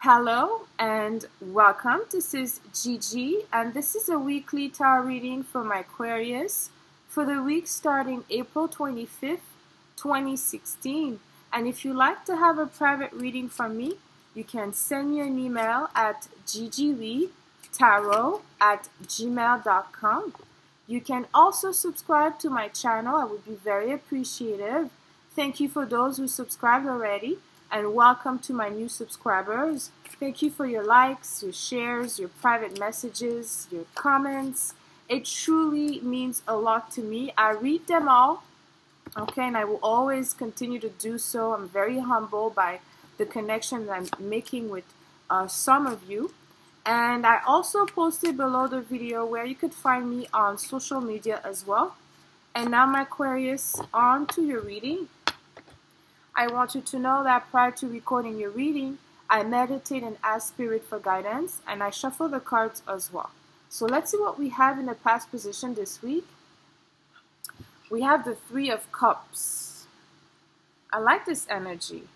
Hello and welcome. This is Gigi and this is a weekly tarot reading for my Aquarius for the week starting April 25th, 2016. And if you like to have a private reading from me, you can send me an email at gigileetarot@gmail.com. You can also subscribe to my channel. I would be very appreciative. Thank you for those who subscribed already. And welcome to my new subscribers. Thank you for your likes, your shares, your private messages, your comments. It truly means a lot to me. I read them all, okay, and I will always continue to do so. I'm very humbled by the connection that I'm making with some of you. And I also posted below the video where you could find me on social media as well. And now, my Aquarius, on to your reading. I want you to know that prior to recording your reading, I meditate and ask Spirit for guidance, and I shuffle the cards as well. So let's see what we have in the past position this week. We have the Three of Cups. I like this energy.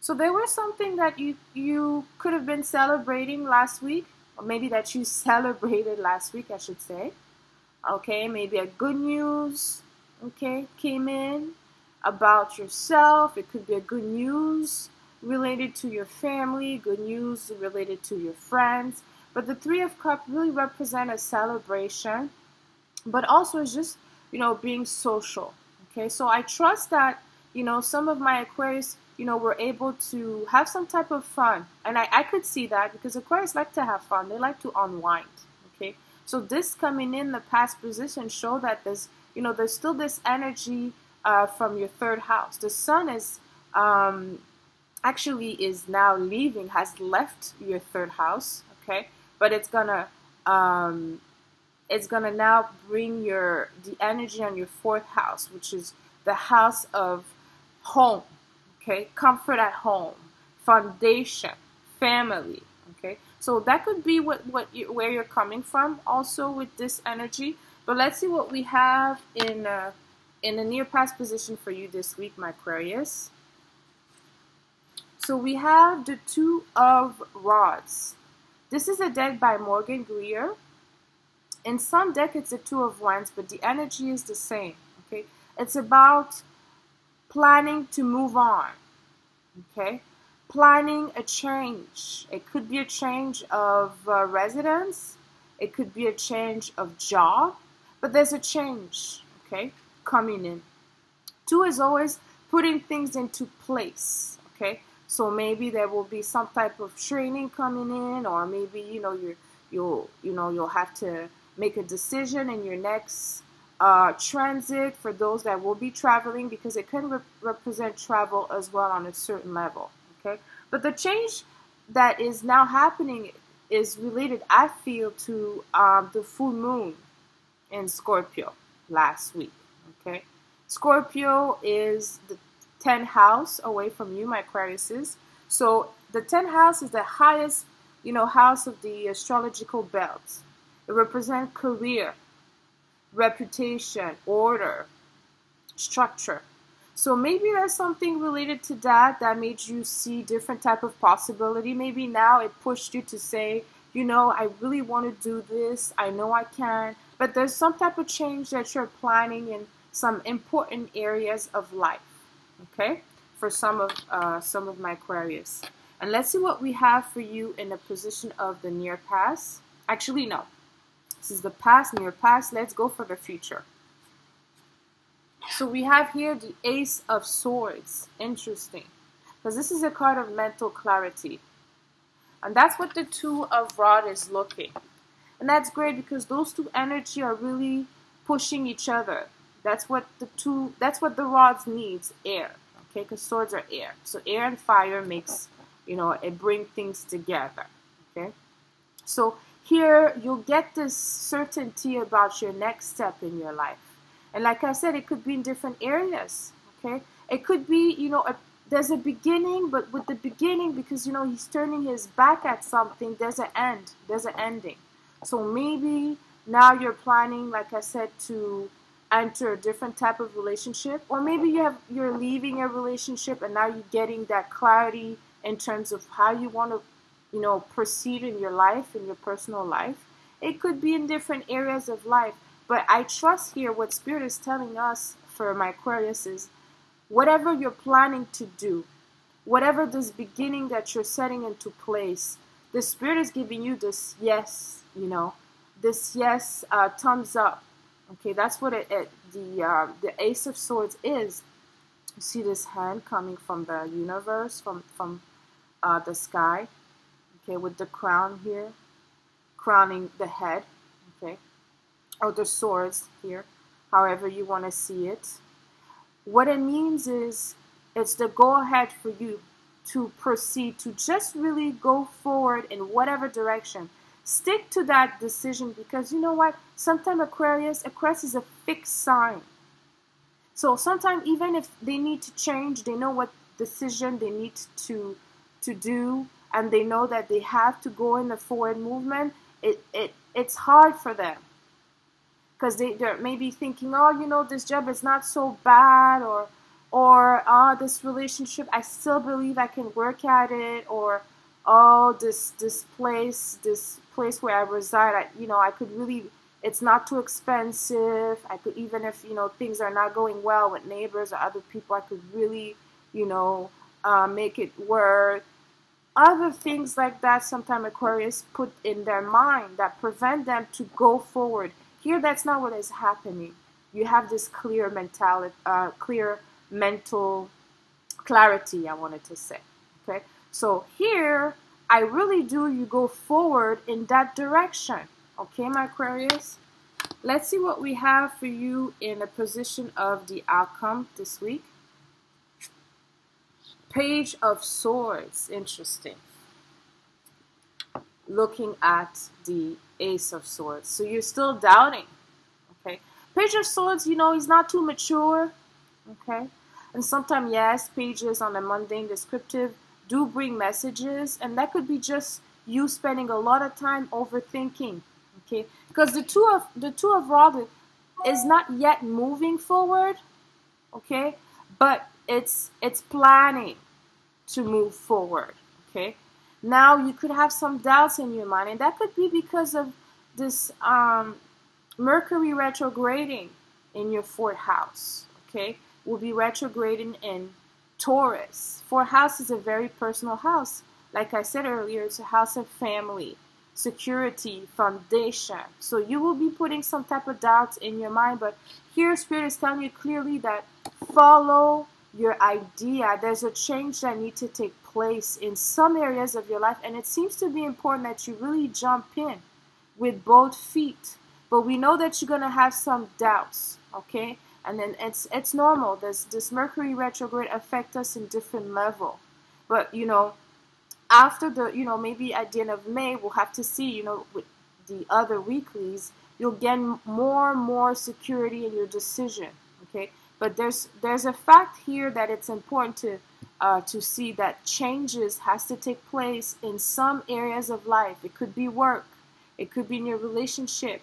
So there was something that you could have been celebrating last week, or maybe that you celebrated last week, I should say. Okay, maybe a good news, okay, came in about yourself. It could be a good news related to your family, good news related to your friends. But the Three of Cups really represent a celebration, but also it's just, being social. Okay, so I trust that, some of my Aquarius, were able to have some type of fun. And I could see that because Aquarius like to have fun. They like to unwind. Okay, so this coming in the past position show that there's still this energy from your third house. The sun is actually is now leaving, has left your third house, okay? But it's gonna now bring the energy on your fourth house, which is the house of home, okay? Comfort at home, foundation, family, okay? So that could be where you're coming from also with this energy. But let's see what we have in a near past position for you this week, my Aquarius. So we have the Two of Rods. This is a deck by Morgan Greer. In some deck it's a Two of Wands, but the energy is the same. Okay, it's about planning to move on. Okay, planning a change. It could be a change of residence. It could be a change of job, but there's a change. Okay, coming in. Two is always putting things into place. Okay, so maybe there will be some type of training coming in, or maybe you'll have to make a decision in your next transit for those that will be traveling, because it can represent travel as well on a certain level. Okay, but the change that is now happening is related, I feel, to the full moon in Scorpio last week. Okay, Scorpio is the 10th house away from you, my Aquariuses. So the 10th house is the highest, house of the astrological belt. It represents career, reputation, order, structure. So maybe there's something related to that made you see different type of possibility. Maybe now it pushed you to say, I really want to do this. I know I can. But there's some type of change that you're planning in some important areas of life, okay, for some of my Aquarius. And let's see what we have for you in the position of the near past. Actually, no. This is the past, near past. Let's go for the future. So we have here the Ace of Swords. Interesting, because this is a card of mental clarity. And that's what the Two of Rods is looking. And that's great because those two energy are really pushing each other. That's what the rods needs, air. Okay, because swords are air. So air and fire makes, it bring things together. Okay, so here you'll get this certainty about your next step in your life. And like I said, it could be in different areas. Okay, it could be, there's a beginning, but with the beginning, because he's turning his back at something, there's an end, there's an ending. So maybe now you're planning, like I said, to enter a different type of relationship, or maybe you're leaving a relationship and now you're getting that clarity in terms of how you want to, you know, proceed in your life, in your personal life. It could be in different areas of life. But I trust here what Spirit is telling us for my Aquarius is whatever you're planning to do, whatever this beginning that you're setting into place, the Spirit is giving you this yes, you know, this yes, thumbs up. Okay, that's what the Ace of Swords is. You see this hand coming from the universe, from the sky. Okay, with the crown here, crowning the head. Okay, or the swords here, however you want to see it. What it means is it's the go-ahead for you to proceed, to just really go forward in whatever direction. Stick to that decision, because you know what? Sometimes Aquarius is a fixed sign. So sometimes even if they need to change, they know what decision they need to do, and they know that they have to go in the forward movement. It's hard for them, because they're maybe thinking, oh, you know, this job is not so bad, or this relationship, I still believe I can work at it, or oh, this place where I reside, you know, I could really, it's not too expensive. I could, even if, you know, things are not going well with neighbors or other people, I could really, you know, make it work. Other things like that sometimes Aquarius put in their mind that prevent them to go forward. Here, that's not what is happening. You have this clear mentality, clear mental clarity, I wanted to say. Okay, so here, I really do, you go forward in that direction. Okay, my Aquarius? Let's see what we have for you in a position of the outcome this week. Page of Swords. Interesting. Looking at the Ace of Swords. So you're still doubting. Okay. Page of Swords, you know, he's not too mature. Okay. And sometimes, yes, pages on the mundane descriptive do bring messages. And that could be just you spending a lot of time overthinking. Okay. Because the two of Rods is not yet moving forward. Okay. But it's planning to move forward. Okay. Now you could have some doubts in your mind, and that could be because of this Mercury retrograding in your 4th house. Okay, will be retrograding in Taurus. 4th house is a very personal house. Like I said earlier, it's a house of family, security, foundation. So you will be putting some type of doubts in your mind, but here Spirit is telling you clearly that follow your idea. There's a change that needs to take place in some areas of your life, and it seems to be important that you really jump in with both feet. But we know that you're going to have some doubts, okay? And then it's normal. This Mercury retrograde affect us in different level. But, you know, after the, you know, maybe at the end of May, we'll have to see, you know, with the other weeklies, you'll gain more and more security in your decision, okay? But there's a fact here that it's important to see that changes has to take place in some areas of life. It could be work. It could be in your relationship.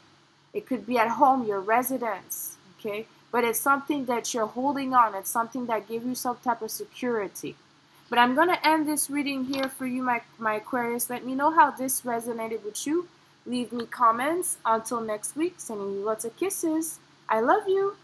It could be at home, your residence, okay? But it's something that you're holding on. It's something that gives you some type of security. But I'm going to end this reading here for you, my Aquarius. Let me know how this resonated with you. Leave me comments. Until next week, sending you lots of kisses. I love you.